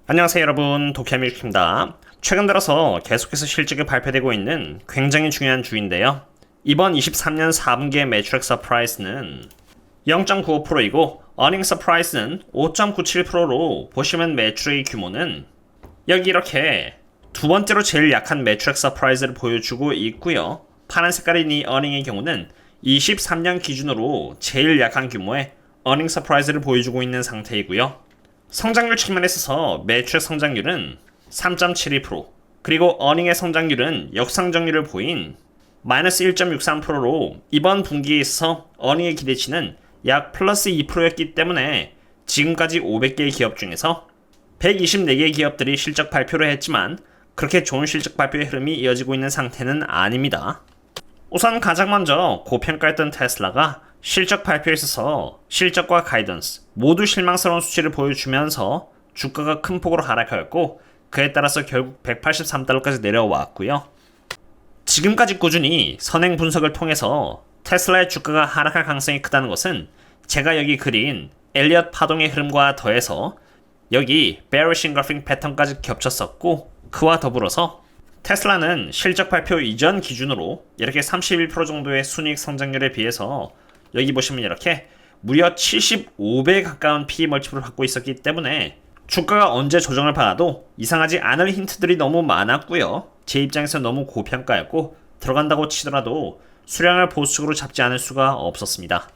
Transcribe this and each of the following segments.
안녕하세요 여러분, 도쿄밀크입니다. 최근 들어서 계속해서 실적이 발표되고 있는 굉장히 중요한 주인데요. 이번 23년 4분기의 매출액 서프라이즈는 0.95%이고 어닝 서프라이즈는 5.97%로 보시면 매출의 규모는 여기 이렇게 두 번째로 제일 약한 매출액 서프라이즈를 보여주고 있고요. 파란 색깔인 이 어닝의 경우는 23년 기준으로 제일 약한 규모의 어닝 서프라이즈를 보여주고 있는 상태이고요. 성장률 측면에 있어서 매출 성장률은 3.72%, 그리고 어닝의 성장률은 역성장률을 보인 마이너스 1.63%로 이번 분기에 있어서 어닝의 기대치는 약 플러스 2%였기 때문에 지금까지 500개의 기업 중에서 124개의 기업들이 실적 발표를 했지만 그렇게 좋은 실적 발표의 흐름이 이어지고 있는 상태는 아닙니다. 우선 가장 먼저 고평가했던 테슬라가 실적 발표에 있어서 실적과 가이던스 모두 실망스러운 수치를 보여주면서 주가가 큰 폭으로 하락하였고 그에 따라서 결국 183달러까지 내려왔고요. 지금까지 꾸준히 선행 분석을 통해서 테슬라의 주가가 하락할 가능성이 크다는 것은 제가 여기 그린 엘리엇 파동의 흐름과 더해서 여기 bearish engulfing 패턴까지 겹쳤었고 그와 더불어서 테슬라는 실적 발표 이전 기준으로 이렇게 31% 정도의 순이익 성장률에 비해서 여기 보시면 이렇게 무려 75배에 가까운 PE 멀티플을 받고 있었기 때문에 주가가 언제 조정을 받아도 이상하지 않을 힌트들이 너무 많았고요. 제 입장에서 너무 고평가였고 들어간다고 치더라도 수량을 보수적으로 잡지 않을 수가 없었습니다.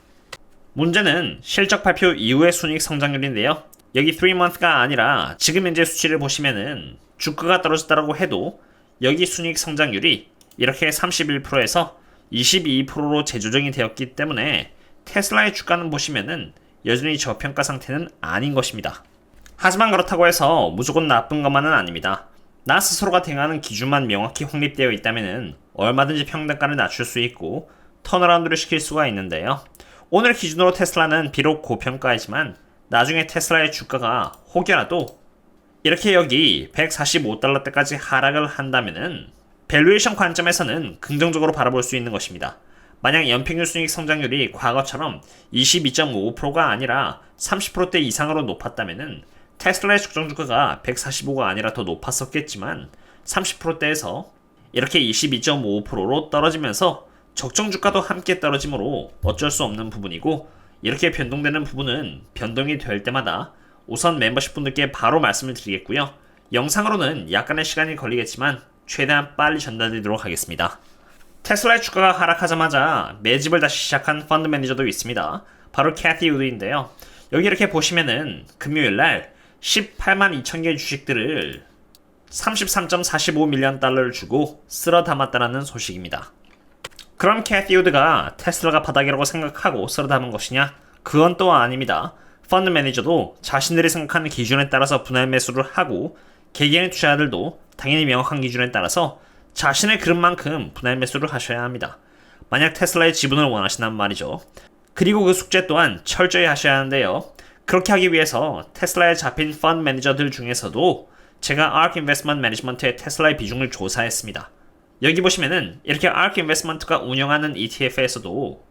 문제는 실적 발표 이후의 순이익 성장률인데요. 여기 3month가 아니라 지금 현재 수치를 보시면은 주가가 떨어졌다고 해도 여기 순이익 성장률이 이렇게 31%에서 22%로 재조정이 되었기 때문에 테슬라의 주가는 보시면은 여전히 저평가 상태는 아닌 것입니다. 하지만 그렇다고 해서 무조건 나쁜 것만은 아닙니다. 나 스스로가 대응하는 기준만 명확히 확립되어 있다면은 얼마든지 평단가를 낮출 수 있고 턴어라운드를 시킬 수가 있는데요. 오늘 기준으로 테슬라는 비록 고평가이지만 나중에 테슬라의 주가가 혹여라도 이렇게 여기 145달러대까지 하락을 한다면은 밸류에이션 관점에서는 긍정적으로 바라볼 수 있는 것입니다. 만약 연평균 순이익 성장률이 과거처럼 22.55%가 아니라 30%대 이상으로 높았다면은 테슬라의 적정 주가가 145가 아니라 더 높았었겠지만 30%대에서 이렇게 22.55%로 떨어지면서 적정 주가도 함께 떨어지므로 어쩔 수 없는 부분이고 이렇게 변동되는 부분은 변동이 될 때마다 우선 멤버십 분들께 바로 말씀을 드리겠고요. 영상으로는 약간의 시간이 걸리겠지만 최대한 빨리 전달드리도록 하겠습니다. 테슬라의 주가가 하락하자마자 매집을 다시 시작한 펀드 매니저도 있습니다. 바로 캐티 우드인데요. 여기 이렇게 보시면은 금요일날 18만 2천 개의 주식들을 33.45밀리언 달러를 주고 쓸어 담았다는 소식입니다. 그럼 캐티 우드가 테슬라가 바닥이라고 생각하고 쓸어 담은 것이냐? 그건 또 아닙니다. 펀드 매니저도 자신들이 생각하는 기준에 따라서 분할 매수를 하고 개개인의 투자자들도 당연히 명확한 기준에 따라서 자신의 그릇만큼 분할 매수를 하셔야 합니다. 만약 테슬라의 지분을 원하신단 말이죠. 그리고 그 숙제 또한 철저히 하셔야 하는데요. 그렇게 하기 위해서 테슬라에 잡힌 펀드 매니저들 중에서도 제가 ARK Investment Management의 테슬라의 비중을 조사했습니다. 여기 보시면은 이렇게 ARK Investment가 운영하는 ETF에서도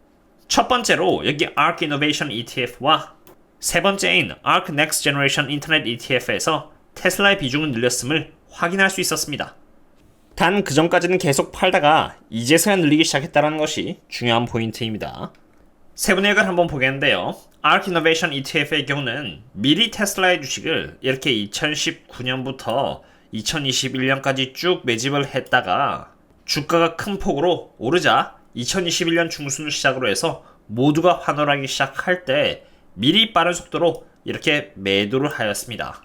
첫 번째로 여기 ARK Innovation ETF와 세 번째인 ARK Next Generation Internet ETF에서 테슬라의 비중을 늘렸음을 확인할 수 있었습니다. 단 그 전까지는 계속 팔다가 이제서야 늘리기 시작했다는 것이 중요한 포인트입니다. 세분액을 한번 보겠는데요. ARK Innovation ETF의 경우는 미리 테슬라의 주식을 이렇게 2019년부터 2021년까지 쭉 매집을 했다가 주가가 큰 폭으로 오르자 2021년 중순을 시작으로 해서 모두가 환호하기 시작할 때 미리 빠른 속도로 이렇게 매도를 하였습니다.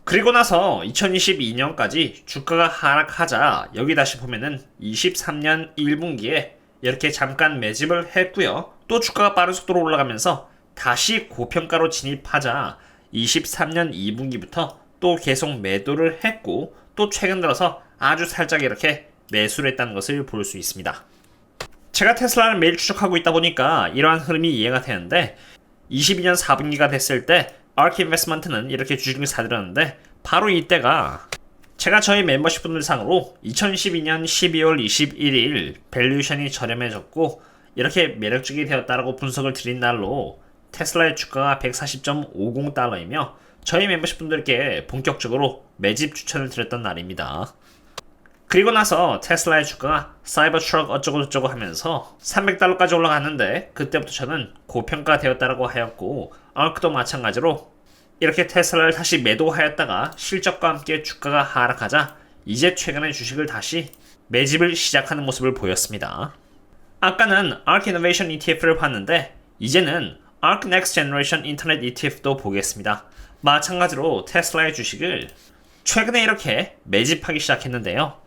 그리고 나서 2022년까지 주가가 하락하자 여기 다시 보면은 23년 1분기에 이렇게 잠깐 매집을 했고요. 또 주가가 빠른 속도로 올라가면서 다시 고평가로 진입하자 23년 2분기부터 또 계속 매도를 했고 또 최근 들어서 아주 살짝 이렇게 매수를 했다는 것을 볼 수 있습니다. 제가 테슬라를 매일 추적하고 있다 보니까 이러한 흐름이 이해가 되는데 22년 4분기가 됐을 때 ARK Investment는 이렇게 주식을 사들였는데 바로 이때가 제가 저희 멤버십 분들 상으로 2012년 12월 21일 밸류에이션이 저렴해졌고 이렇게 매력적이 되었다라고 분석을 드린 날로 테슬라의 주가가 140.50달러이며 저희 멤버십 분들께 본격적으로 매집 추천을 드렸던 날입니다. 그리고 나서 테슬라의 주가가 사이버트럭 어쩌고저쩌고 하면서 $300까지 올라갔는데 그때부터 저는 고평가되었다라고 하였고 ARK도 마찬가지로 이렇게 테슬라를 다시 매도하였다가 실적과 함께 주가가 하락하자 이제 최근에 주식을 다시 매집을 시작하는 모습을 보였습니다. 아까는 ARK Innovation ETF를 봤는데 이제는 ARK Next Generation Internet ETF도 보겠습니다. 마찬가지로 테슬라의 주식을 최근에 이렇게 매집하기 시작했는데요.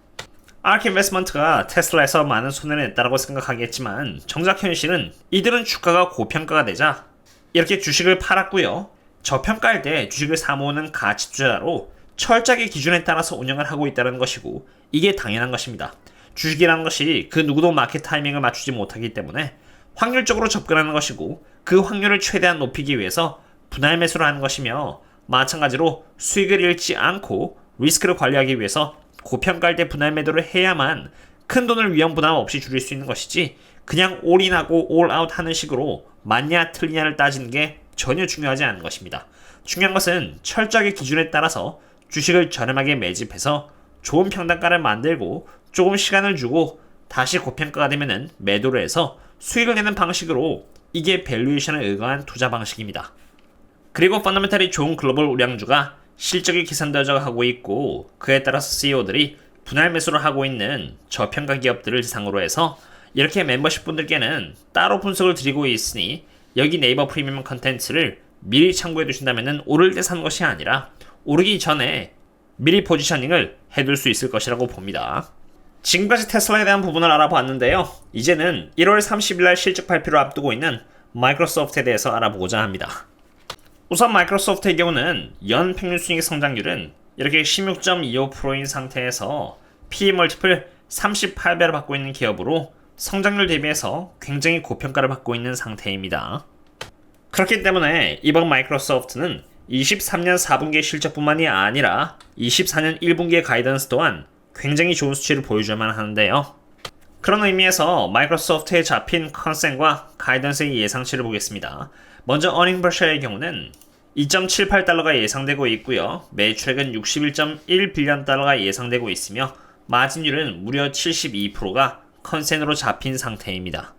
ARK Investment가 테슬라에서 많은 손해를 냈다고 생각하겠지만 정작 현실은 이들은 주가가 고평가가 되자 이렇게 주식을 팔았고요. 저평가할 때 주식을 사모으는 가치 투자자로 철저하게 기준에 따라서 운영을 하고 있다는 것이고 이게 당연한 것입니다. 주식이라는 것이 그 누구도 마켓 타이밍을 맞추지 못하기 때문에 확률적으로 접근하는 것이고 그 확률을 최대한 높이기 위해서 분할 매수를 하는 것이며 마찬가지로 수익을 잃지 않고 리스크를 관리하기 위해서 고평가할 때 분할 매도를 해야만 큰 돈을 위험 부담 없이 줄일 수 있는 것이지 그냥 올인하고 올아웃 하는 식으로 맞냐 틀리냐를 따지는 게 전혀 중요하지 않은 것입니다. 중요한 것은 철저하게 기준에 따라서 주식을 저렴하게 매집해서 좋은 평단가를 만들고 조금 시간을 주고 다시 고평가가 되면 매도를 해서 수익을 내는 방식으로 이게 밸류에이션에 의거한 투자 방식입니다. 그리고 펀더멘탈이 좋은 글로벌 우량주가 실적이 계산되어져 가고 있고 그에 따라서 CEO들이 분할 매수를 하고 있는 저평가 기업들을 대상으로 해서 이렇게 멤버십 분들께는 따로 분석을 드리고 있으니 여기 네이버 프리미엄 컨텐츠를 미리 참고해 두신다면 오를 때 사는 것이 아니라 오르기 전에 미리 포지셔닝을 해둘 수 있을 것이라고 봅니다. 지금까지 테슬라에 대한 부분을 알아봤는데요. 이제는 1월 30일날 실적 발표를 앞두고 있는 마이크로소프트에 대해서 알아보고자 합니다. 우선 마이크로소프트의 경우는 연 평균 수익 성장률은 이렇게 16.25%인 상태에서 PE 멀티플 38배를 받고 있는 기업으로 성장률 대비해서 굉장히 고평가를 받고 있는 상태입니다. 그렇기 때문에 이번 마이크로소프트는 23년 4분기의 실적뿐만이 아니라 24년 1분기의 가이던스 또한 굉장히 좋은 수치를 보여줘야만 하는데요. 그런 의미에서 마이크로소프트에 잡힌 컨센과 가이던스의 예상치를 보겠습니다. 먼저 어닝 퍼시어의 경우는 2.78달러가 예상되고 있고요. 매출액은 61.1빌리언 달러가 예상되고 있으며 마진율은 무려 72%가 컨센으로 잡힌 상태입니다.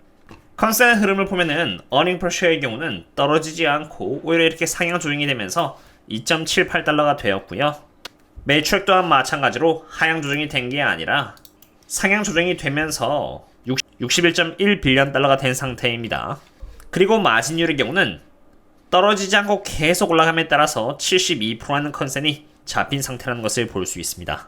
컨센의 흐름을 보면은 어닝 퍼시어의 경우는 떨어지지 않고 오히려 이렇게 상향 조정이 되면서 2.78달러가 되었고요. 매출액 또한 마찬가지로 하향 조정이 된 게 아니라 상향 조정이 되면서 61.1빌리언 달러가 된 상태입니다. 그리고 마진율의 경우는 떨어지지 않고 계속 올라감에 따라서 72%라는 컨센이 잡힌 상태라는 것을 볼 수 있습니다.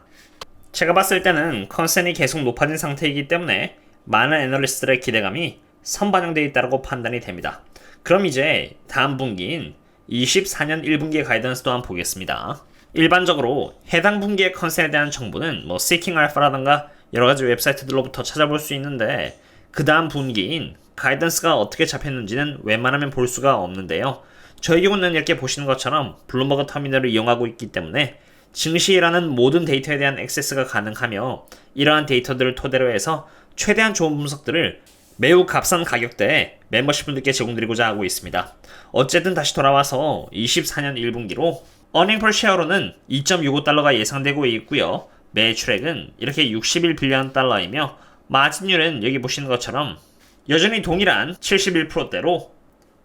제가 봤을 때는 컨센이 계속 높아진 상태이기 때문에 많은 애널리스트들의 기대감이 선반영되어 있다고 판단이 됩니다. 그럼 이제 다음 분기인 24년 1분기의 가이던스 또한 보겠습니다. 일반적으로 해당 분기의 컨센에 대한 정보는 Seeking Alpha라던가 여러가지 웹사이트들로부터 찾아볼 수 있는데 그 다음 분기인 가이던스가 어떻게 잡혔는지는 웬만하면 볼 수가 없는데요. 저희 경우는 이렇게 보시는 것처럼 블룸버그 터미널을 이용하고 있기 때문에 증시라는 모든 데이터에 대한 액세스가 가능하며 이러한 데이터들을 토대로 해서 최대한 좋은 분석들을 매우 값싼 가격대에 멤버십 분들께 제공드리고자 하고 있습니다. 어쨌든 다시 돌아와서 24년 1분기로 어닝 per share로는 2.65달러가 예상되고 있고요. 매출액은 이렇게 61빌리언 달러이며 마진율은 여기 보시는 것처럼 여전히 동일한 71%대로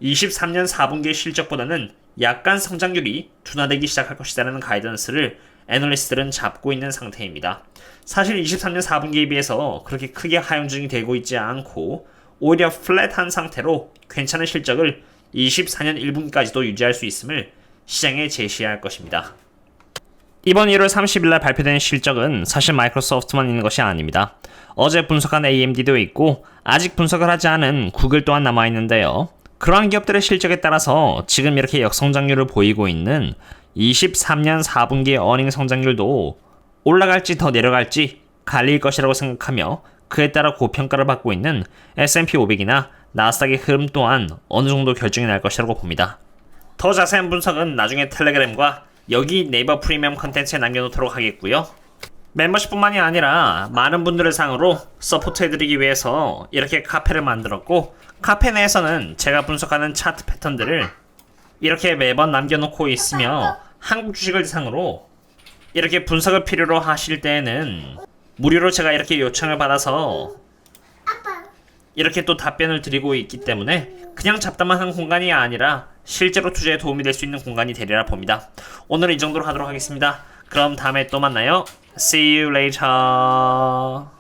23년 4분기의 실적보다는 약간 성장률이 둔화되기 시작할 것이라는 가이던스를 애널리스트들은 잡고 있는 상태입니다. 사실 23년 4분기에 비해서 그렇게 크게 하향조정이 되고 있지 않고 오히려 플랫한 상태로 괜찮은 실적을 24년 1분기까지도 유지할 수 있음을 시장에 제시해야 할 것입니다. 이번 1월 30일날 발표된 실적은 사실 마이크로소프트만 있는 것이 아닙니다. 어제 분석한 AMD도 있고 아직 분석을 하지 않은 구글 또한 남아있는데요. 그러한 기업들의 실적에 따라서 지금 이렇게 역성장률을 보이고 있는 23년 4분기의 어닝 성장률도 올라갈지 더 내려갈지 갈릴 것이라고 생각하며 그에 따라 고평가를 받고 있는 S&P 500이나 나스닥의 흐름 또한 어느 정도 결정이 날 것이라고 봅니다. 더 자세한 분석은 나중에 텔레그램과 여기 네이버 프리미엄 컨텐츠에 남겨놓도록 하겠고요. 멤버십뿐만이 아니라 많은 분들을 상으로 서포트해드리기 위해서 이렇게 카페를 만들었고 카페 내에서는 제가 분석하는 차트 패턴들을 이렇게 매번 남겨놓고 있으며 한국 주식을 대상으로 이렇게 분석을 필요로 하실 때에는 무료로 제가 이렇게 요청을 받아서 이렇게 또 답변을 드리고 있기 때문에 그냥 잡담만 한 공간이 아니라 실제로 투자에 도움이 될 수 있는 공간이 되리라 봅니다. 오늘은 이 정도로 하도록 하겠습니다. 그럼 다음에 또 만나요. See you later.